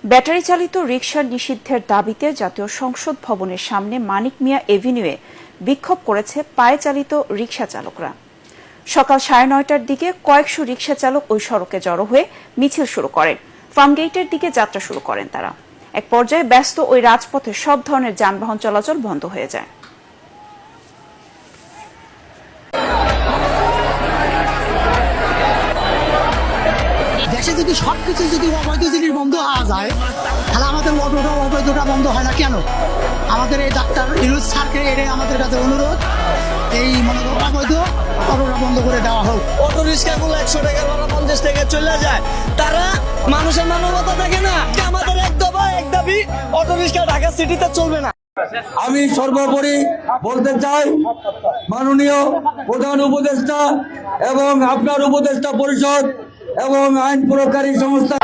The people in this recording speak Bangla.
ব্যাটারি চালিত রিকশা নিষিদ্ধের দাবিতে জাতীয় সংসদ ভবনের সামনে মানিক মিয়া এভিনিউয়ে বিক্ষোভ করেছে পায়ে চালিত রিকশা চালকরা। সকাল 9:30টার দিকে কয়েকশো রিকশা চালক ওই সড়কে জড়ো হয়ে মিছিল শুরু করেন। ফার্মগেটের দিকে যাত্রা শুরু করেন তারা। এক পর্যায়ে ব্যস্ত ওই রাজপথে সব ধরনের যানবাহন চলাচল বন্ধ হয়ে যায়। দেশে যদি সবকিছু যদি অবৈধ জিনিস বন্ধ হওয়া যায়, তাহলে আমাদের অবৈধটা বন্ধ হয় না কেন? আমাদের এই ডাক্তার ইউনুস স্যারকে এটাই আমাদের কাছে অনুরোধ, এই মনে করো অবৈধ অটোটা বন্ধ করে দেওয়া হোক। অটো রিক্সাগুলো 100 টাকা বা 50 টাকা চলে যায়, তারা মানুষের মানবতা থাকে না। আমাদের এক দফা এক দাবি, অটো রিক্সা ঢাকা সিটিতে চলবে না। আমি সর্বোপরি বলতে চাই, মাননীয় প্রধান উপদেষ্টা এবং আপনার উপদেষ্টা পরিষদ এবং আইন প্রয়োগকারী সংস্থা